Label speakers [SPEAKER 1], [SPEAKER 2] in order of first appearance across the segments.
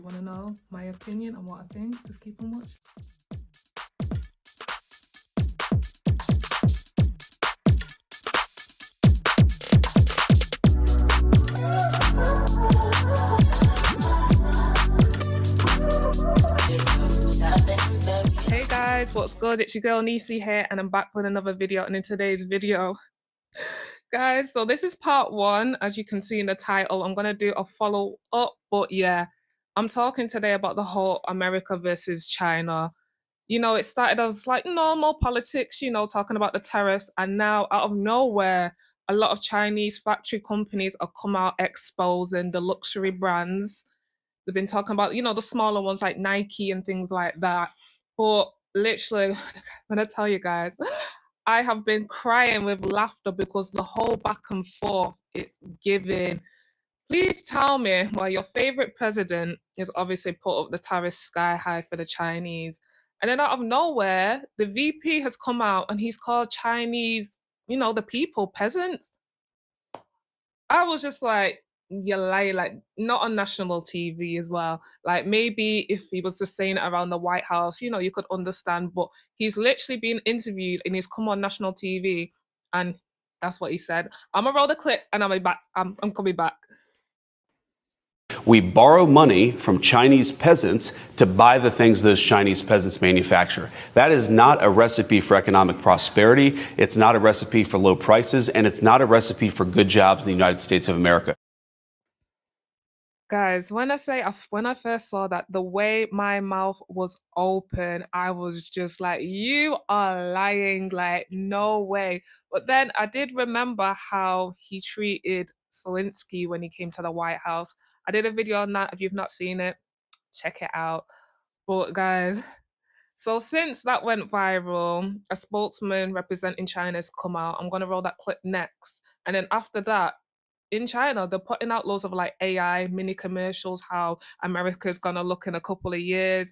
[SPEAKER 1] you want to know my opinion on what I think, just keep on watching. Hey guys, what's good? It's your girl Nisi here, and I'm back with another video. And in today's video, guys, so this is part one. As you can see in the title, I'm gonna do a follow up, but yeah, I'm talking today about the whole America versus China. You know, it started as like normal politics, you know, talking about the tariffs, and now out of nowhere, a lot of Chinese factory companies are come out exposing the luxury brands. They've been talking about, you know, the smaller ones like Nike and things like that. But literally, when I tell you guys, I have been crying with laughter because the whole back and forth it's giving. Please tell me why your favorite president is obviously put up the tariffs sky high for the Chinese. And then out of nowhere, the VP has come out and he's called Chinese, you know, the people peasants. I was just like, you lie, like not on national TV as well. Like maybe if he was just saying it around the White House, you know, you could understand. But he's literally being interviewed and he's come on national TV, and that's what he said. I'm gonna roll the clip and I'm back. I'm coming back.
[SPEAKER 2] We borrow money from Chinese peasants to buy the things those Chinese peasants manufacture. That is not a recipe for economic prosperity. It's not a recipe for low prices, and it's not a recipe for good jobs in the United States of America.
[SPEAKER 1] Guys, when I first saw that, the way my mouth was open, I was just like, you are lying, like, no way. But then I did remember how he treated Zelensky when he came to the White House. I did a video on that. If you've not seen it, check it out. But guys, so since that went viral, a spokesman representing China's come out. I'm gonna roll that clip next. And then after that, in China, they're putting out loads of like AI mini commercials, how America's gonna look in a couple of years.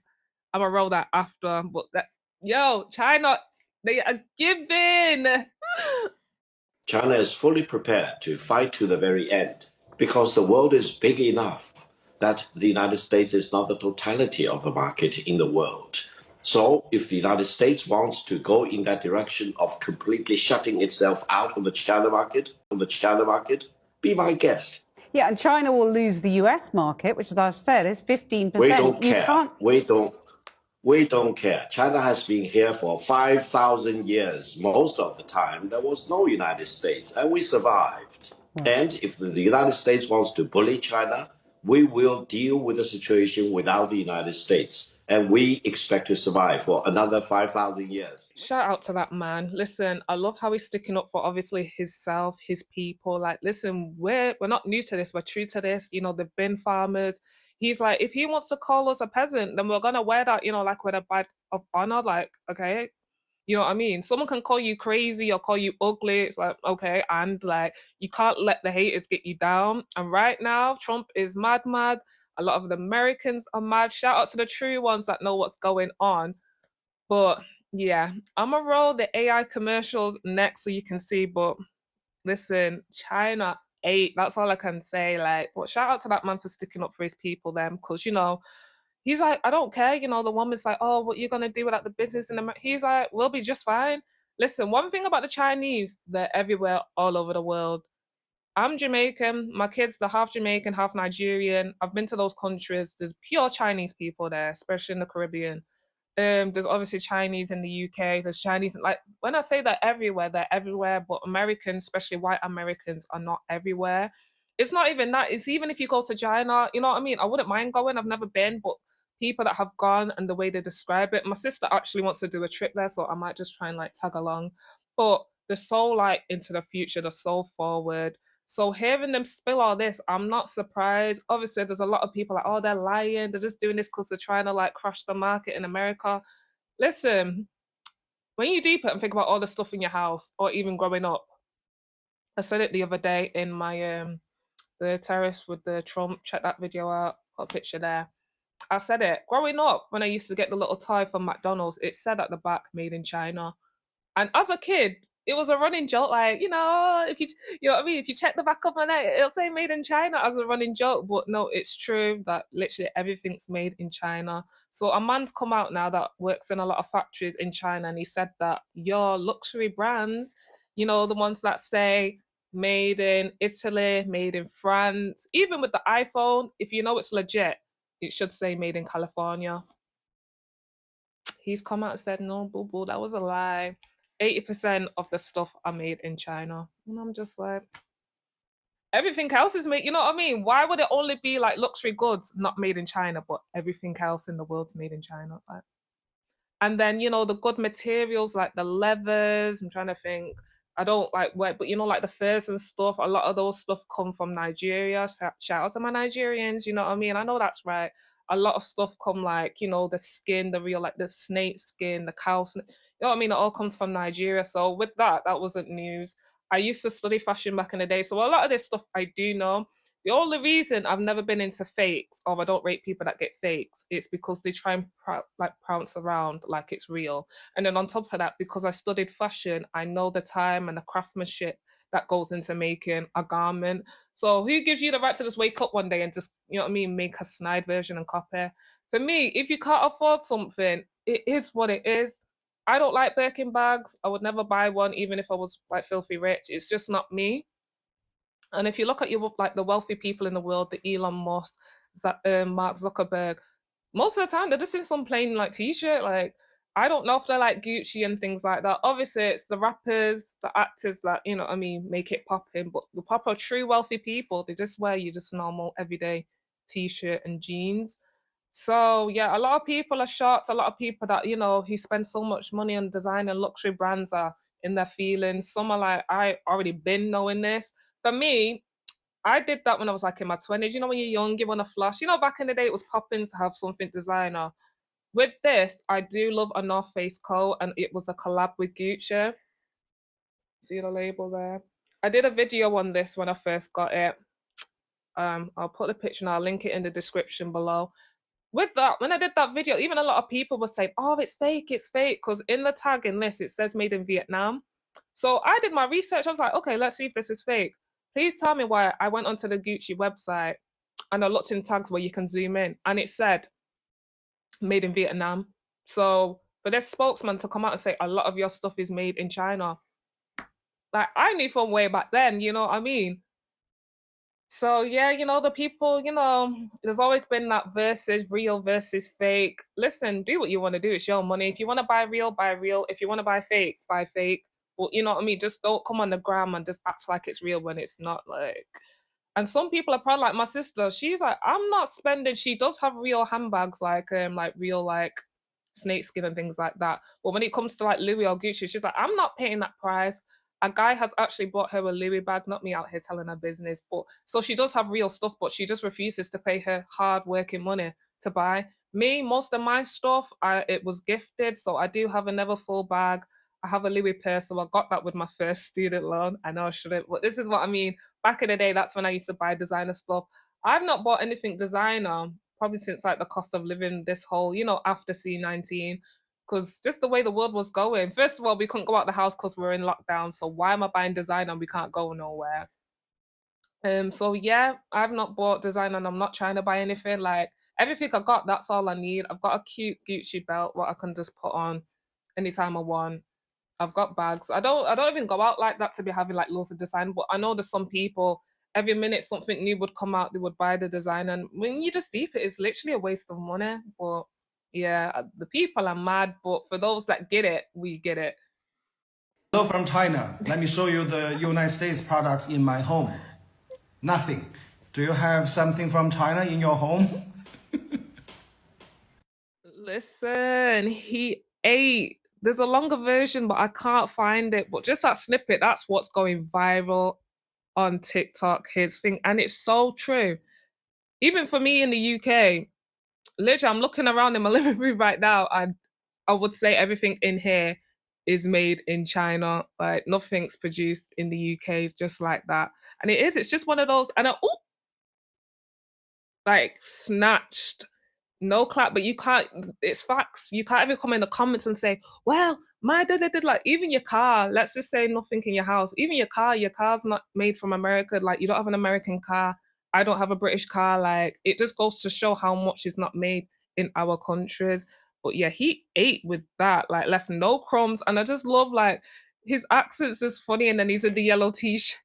[SPEAKER 1] I'm gonna roll that after. But that, yo, China, they are giving.
[SPEAKER 3] China is fully prepared to fight to the very end because the world is big enough that the United States is not the totality of the market in the world. So if the United States wants to go in that direction of completely shutting itself out of the China market, be my guest.
[SPEAKER 4] Yeah, and China will lose the US market, which, as I've said, is 15%.
[SPEAKER 3] We don't care. We don't care. China has been here for 5,000 years. Most of the time, there was no United States, and we survived. And if the United States wants to bully China, we will deal with the situation without the United States. And we expect to survive for another 5,000 years.
[SPEAKER 1] Shout out to that man. Listen, I love how he's sticking up for obviously himself, his people. Like, listen, we're not new to this. We're true to this. You know, they've been farmers. He's like, if he wants to call us a peasant, then we're gonna wear that, you know, like with a badge of honor. Like, okay, you know what I mean? Someone can call you crazy or call you ugly. It's like, okay, and like you can't let the haters get you down. And right now, Trump is mad, mad. A lot of the Americans are mad. Shout out to the true ones that know what's going on. But yeah, I'm gonna roll the AI commercials next so you can see. But listen, China ate. That's all I can say. Like, but shout out to that man for sticking up for his people, then, because you know, he's like, I don't care. You know, the woman's like, oh, what you gonna do without the business? And he's like, we'll be just fine. Listen, one thing about the Chinese, they're everywhere, all over the world. I'm Jamaican. My kids, they're half Jamaican, half Nigerian. I've been to those countries. There's pure Chinese people there, especially in the Caribbean. There's obviously Chinese in the UK. There's Chinese, like when I say they're everywhere. But Americans, especially white Americans, are not everywhere. It's not even that. It's even if you go to China, you know what I mean. I wouldn't mind going. I've never been, but people that have gone and the way they describe it. My sister actually wants to do a trip there, so I might just try and like tag along. But they're so like into the future. They're so forward. So hearing them spill all this, I'm not surprised. Obviously, there's a lot of people like, oh, they're lying. They're just doing this because they're trying to like crush the market in America. Listen, when you deep it and think about all the stuff in your house, or even growing up, I said it the other day in my the terrace with the Trump. Check that video out. Got a picture there. I said it growing up when I used to get the little toy from McDonald's. It said at the back, "Made in China." And as a kid, it was a running joke, like, if you know what I mean, if you check the back of my neck, it'll say made in China as a running joke. But no, it's true that literally everything's made in China. So a man's come out now that works in a lot of factories in China, and he said that your luxury brands, the ones that say made in Italy, made in France, even with the iPhone, if you know it's legit, it should say made in California. He's come out and said, no, boo boo, that was a lie. 80% of the stuff are made in China. And I'm just like, everything else is made, you know what I mean? Why would it only be like luxury goods not made in China, but everything else in the world's made in China? It's like, and then, the good materials like the leathers, I'm trying to think. I don't like wear, but like the furs and stuff, a lot of those stuff come from Nigeria. Shout out to my Nigerians, you know what I mean? I know that's right. A lot of stuff come like, the skin, the real, like the snake skin, the cow skin, you know what I mean? It all comes from Nigeria. So with that, that wasn't news. I used to study fashion back in the day. So a lot of this stuff I do know. The only reason I've never been into fakes, or I don't rate people that get fakes, it's because they try and prounce around like it's real. And then on top of that, because I studied fashion, I know the time and the craftsmanship that goes into making a garment. So who gives you the right to just wake up one day and just, you know what I mean, make a snide version and copy? For me, if you can't afford something, it is what it is. I don't like Birkin bags. I would never buy one, even if I was like filthy rich. It's just not me. And if you look at your like the wealthy people in the world, the Elon Musk, Mark Zuckerberg, most of the time they're just in some plain like t-shirt. Like I don't know if they're like Gucci and things like that. Obviously, it's the rappers, the actors that you know what I mean make it popping. But the proper true wealthy people, they just wear you just normal everyday t-shirt and jeans. So yeah, a lot of people are shocked. A lot of people that he spends so much money on design and luxury brands are in their feelings. Some are like, I already been knowing this. For me, I did that when I was like in my 20s. When you're young, you want to flash. Back in the day, it was popping to have something designer. With this, I do love a Northface coat, and it was a collab with Gucci. See the label there? I did a video on this when I first got it. I'll put the picture and I'll link it in the description below. With that, when I did that video, even a lot of people were saying, "Oh, it's fake," because in the tag in this it says made in Vietnam. So I did my research. I was like, okay, let's see if this is fake. Please tell me why. I went onto the Gucci website and I looked in tags where you can zoom in, and it said made in Vietnam. So for this spokesman to come out and say a lot of your stuff is made in China, like I knew from way back then, you know what I mean? So yeah, the people, there's always been that versus real versus fake. Listen, do what you want to do. It's your money. If you want to buy real, buy real. If you want to buy fake, buy fake. But you know what I mean? Just don't come on the gram and just act like it's real when it's not. Like, and some people are proud, like my sister. She's like, I'm not spending. She does have real handbags, like real like snakeskin and things like that. But when it comes to like Louis or Gucci, she's like, I'm not paying that price. A guy has actually bought her a Louis bag, not me out here telling her business. But so she does have real stuff, but she just refuses to pay her hard working money to buy. Me, most of my stuff, it was gifted, so I do have another full bag. I have a Louis purse, so I got that with my first student loan. I know I shouldn't, but this is what I mean. Back in the day, that's when I used to buy designer stuff. I've not bought anything designer probably since like the cost of living this whole, after C19, because just the way the world was going. First of all, we couldn't go out the house because we are in lockdown. So why am I buying designer and we can't go nowhere? So yeah, I've not bought designer and I'm not trying to buy anything. Like everything I got, that's all I need. I've got a cute Gucci belt what I can just put on anytime I want. I've got bags. I don't even go out like that to be having like loads of design, but I know there's some people every minute something new would come out, they would buy the design, and when you just deep it, it's literally a waste of money. But yeah, the people are mad, but for those that get it, we get it.
[SPEAKER 5] Hello from China. Let me show you the United States products in my home. Nothing. Do you have something from China in your home?
[SPEAKER 1] Listen, he ate. There's a longer version, but I can't find it. But just that snippet, that's what's going viral on TikTok, his thing. And it's so true. Even for me in the UK, literally, I'm looking around in my living room right now, and I would say everything in here is made in China. Like nothing's produced in the UK, just like that. And it is. It's just one of those. And like snatched. No clap, but you can't. It's facts. You can't even come in the comments and say, "Well, My dad did like even your car. Let's just say nothing in your house. Even your car's not made from America. Like you don't have an American car. I don't have a British car. Like it just goes to show how much is not made in our countries. But yeah, he ate with that. Like left no crumbs, and I just love like his accent's is funny, and then he's in the yellow t-shirt.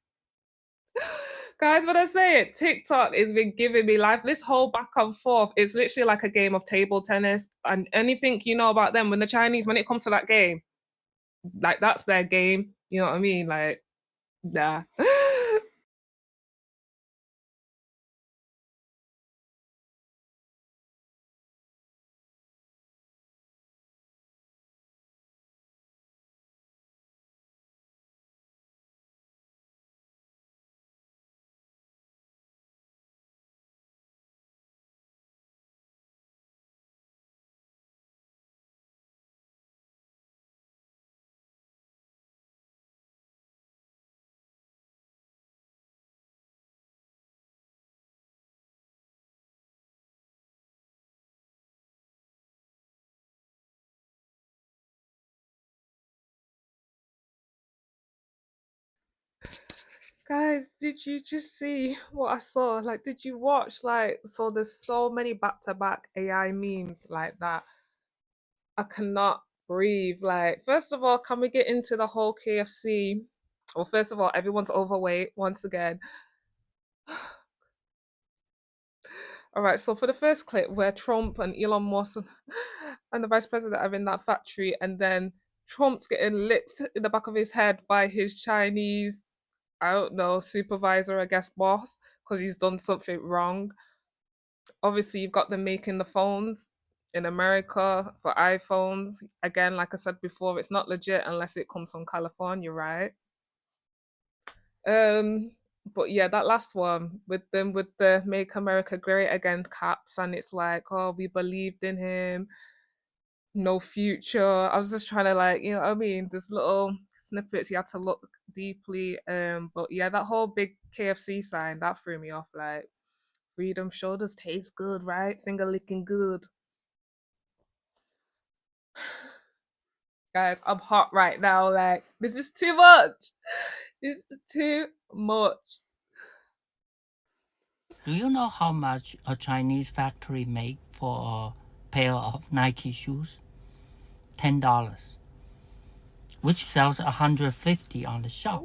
[SPEAKER 1] Guys, when I say it, TikTok has been giving me life. This whole back and forth is literally like a game of table tennis. And anything you know about them, when the Chinese, when it comes to that game, like that's their game. You know what I mean? Like, nah. Guys, did you just see what I saw? Like, did you watch? Like, so there's so many back-to-back AI memes like that. I cannot breathe. Like, first of all, can we get into the whole KFC? Well, first of all, everyone's overweight once again. All right, so for the first clip where Trump and Elon Musk and the vice president are in that factory, and then Trump's getting licked in the back of his head by his Chinese, I don't know, supervisor, I guess, boss, because he's done something wrong. Obviously, you've got them making the phones in America for iPhones. Again, like I said before, it's not legit unless it comes from California, right? Um, but yeah, that last one with them with the "Make America Great Again" caps, and it's like, oh, we believed in him, no future. I was just trying to like, you know what I mean? There's little snippets you had to look deeply. But yeah, that whole big KFC sign that threw me off. Like, freedom sure does taste good, right? Finger licking good. Guys, I'm hot right now. Like, this is too much. This is too much.
[SPEAKER 6] Do you know how much a Chinese factory make for a pair of Nike shoes? $10, which sells 150 on the shelf.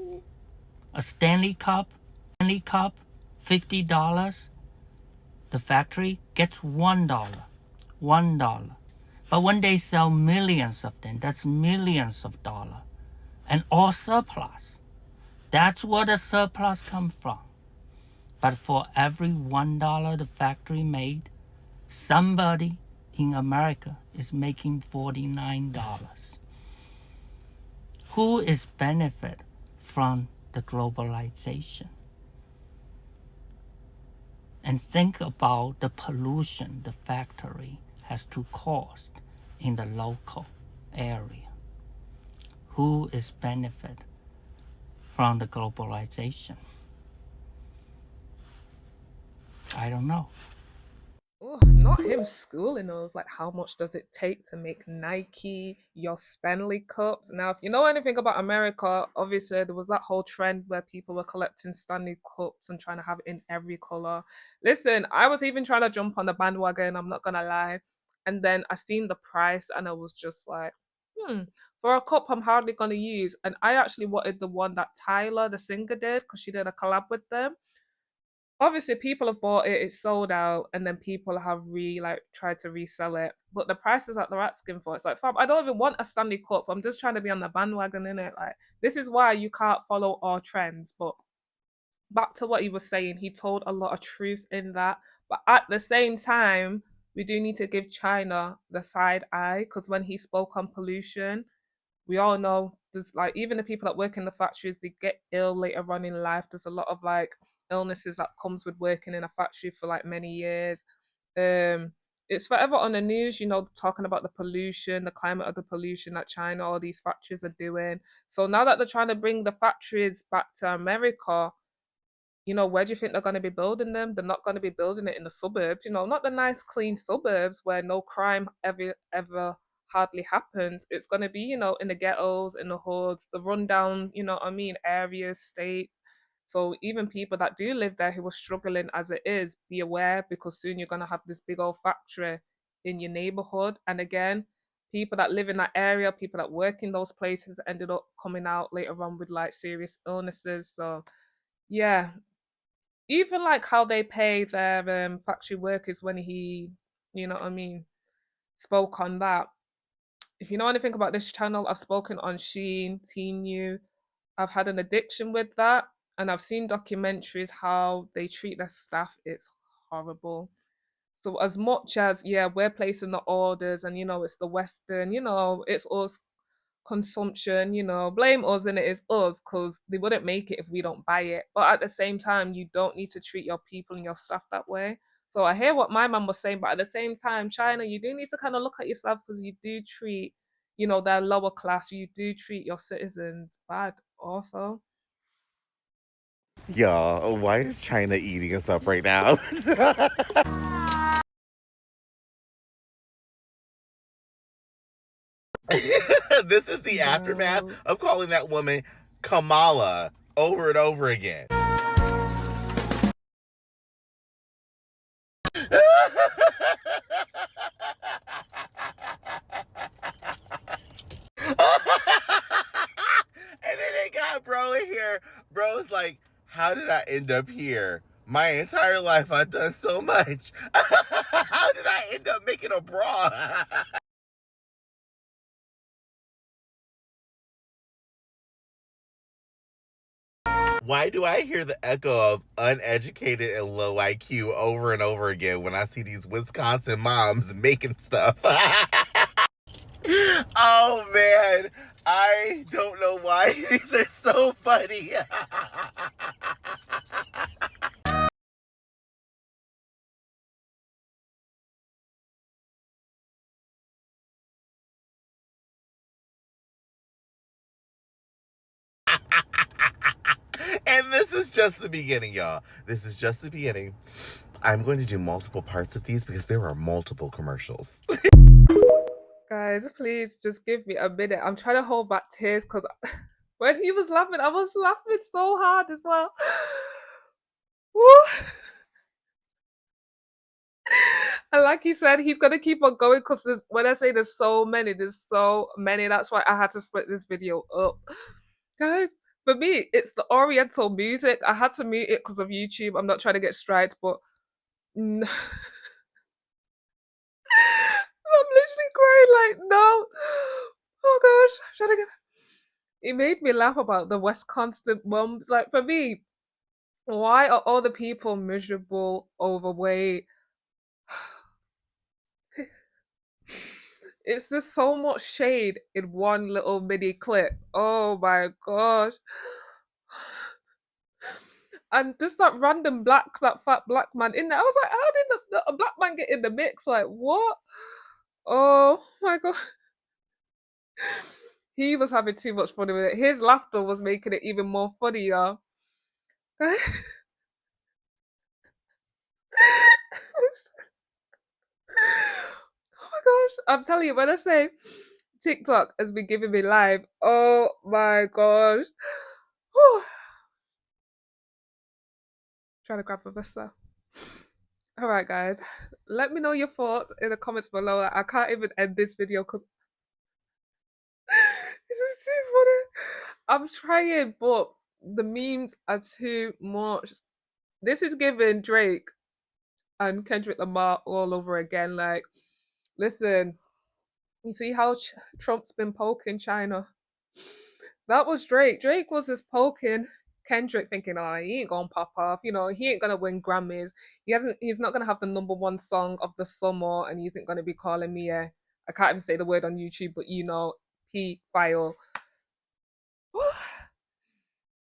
[SPEAKER 6] A Stanley Cup, $50. The factory gets $1. $1. But when they sell millions of them, that's millions of dollars. And all surplus. That's where the surplus comes from. But for every $1 the factory made, somebody in America is making $49. Who is benefit from the globalization? And think about the pollution the factory has to cause in the local area. Who is benefit from the globalization? I don't know.
[SPEAKER 1] Oh, not him schooling us. Like, how much does it take to make Nike, your Stanley Cups? Now, if you know anything about America, obviously there was that whole trend where people were collecting Stanley Cups and trying to have it in every color. Listen, I was even trying to jump on the bandwagon, I'm not gonna lie. And then I seen the price and I was just like, hmm, for a cup I'm hardly gonna use. And I actually wanted the one that Tyler, the singer, did because she did a collab with them. Obviously people have bought it, it's sold out, and then people have tried to resell it. But the prices that they're asking for, it's like, fam, I don't even want a Stanley Cup. I'm just trying to be on the bandwagon in it. Like, this is why you can't follow our trends. But back to what he was saying, he told a lot of truth in that. But at the same time, we do need to give China the side eye because when he spoke on pollution, we all know there's like even the people that work in the factories they get ill later on in life. There's a lot of like illnesses that comes with working in a factory for like many years. um it's forever on the news, you know, talking about the pollution, the climate of the pollution that China, all these factories are doing. So now that they're trying to bring the factories back to America, you know, where do you think they're going to be building them? They're not going to be building it in the suburbs, you know, not the nice clean suburbs where no crime ever hardly happens. It's going to be, in the ghettos, in the hoods, the rundown, areas, states. So even people that do live there who are struggling as it is, be aware, because soon you're going to have this big old factory in your neighborhood. And again, people that live in that area, people that work in those places ended up coming out later on with like serious illnesses. So yeah, even like how they pay their factory workers when he, you know what I mean, spoke on that. If you know anything about this channel, I've spoken on Sheen, Teen You. I've had an addiction with that, and I've seen documentaries how they treat their staff. It's horrible. So as much as yeah, we're placing the orders, and it's the Western, it's us consumption, blame us and it is us because they wouldn't make it if we don't buy it. But at the same time, you don't need to treat your people and your staff that way. So I hear what my mum was saying, but at the same time, China, you do need to kind of look at yourself because you do treat, their lower class, you do treat your citizens bad also.
[SPEAKER 7] Y'all, why is China eating us up right now? This is the aftermath
[SPEAKER 1] No.
[SPEAKER 7] of calling that woman Kamala over and over again. And then they got bro in here. Bro's like, how did I end up here? My entire life I've done so much. How did I end up making a bra? Why do I hear the echo of uneducated and low IQ over and over again when I see these Wisconsin moms making stuff? Oh man, I don't know why these are so funny. And this is just the beginning, y'all. This is just the beginning. I'm going to do multiple parts of these because there are multiple commercials.
[SPEAKER 1] Guys, please just give me a minute. I'm trying to hold back tears because when he was laughing, I was laughing so hard as well. Woo. And like he said, he's gonna keep on going because when I say there's so many, That's why I had to split this video up. Guys, for me, it's the Oriental music. I had to mute it because of YouTube. I'm not trying to get striked, but no. I'm literally crying like no. Oh gosh, trying to get. It made me laugh about the Wisconsin mums. Like for me, why are all the people miserable, overweight? It's just so much shade in one little mini clip. Oh my gosh. And just that random that fat black man in there. I was like, how did a black man get in the mix? Like, what? Oh my god. He was having too much fun with it. His laughter was making it even more funnier. Oh my gosh. I'm telling you, when I say TikTok has been giving me life, oh my gosh. Trying to grab my stuff. All right, guys. Let me know your thoughts in the comments below. I can't even end this video because this is too funny. I'm trying, but the memes are too much. This is giving Drake and Kendrick Lamar all over again. Like, listen, you see how Trump's been poking China? That was Drake. Drake was just poking Kendrick, thinking, "Oh, he ain't gonna pop off. He ain't gonna win Grammys. He hasn't. He's not gonna have the #1 song of the summer, and he isn't gonna be calling me a. I can't even say the word on YouTube, but P file."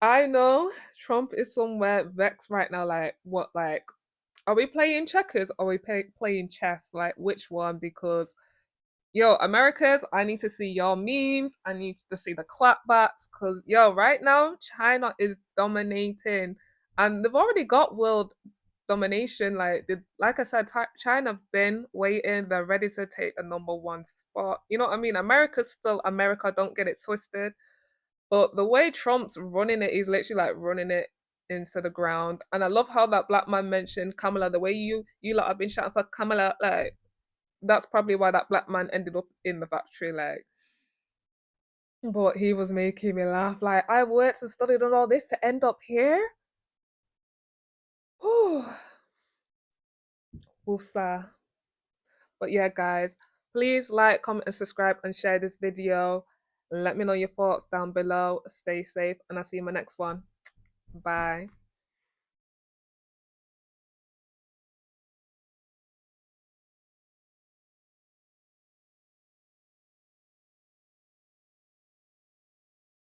[SPEAKER 1] I know Trump is somewhere vexed right now. Like, what? Like, are we playing checkers or are we playing chess? Like, which one? Because yo, Americans, I need to see your memes. I need to see the clapbacks because yo, right now China is dominating, and they've already got world domination. Like I said, China been waiting. They're ready to take the #1 spot. You know what I mean? America's still America. Don't get it twisted. But the way Trump's running it, he's literally like running it into the ground. And I love how that black man mentioned Kamala. The way you lot have been shouting for Kamala, like that's probably why that black man ended up in the factory. Like, but he was making me laugh. Like, I worked and studied on all this to end up here. Whew. Woofsa. But yeah, guys, please like, comment, and subscribe and share this video. Let me know your thoughts down below. Stay safe, and I'll see you in my next one. Bye.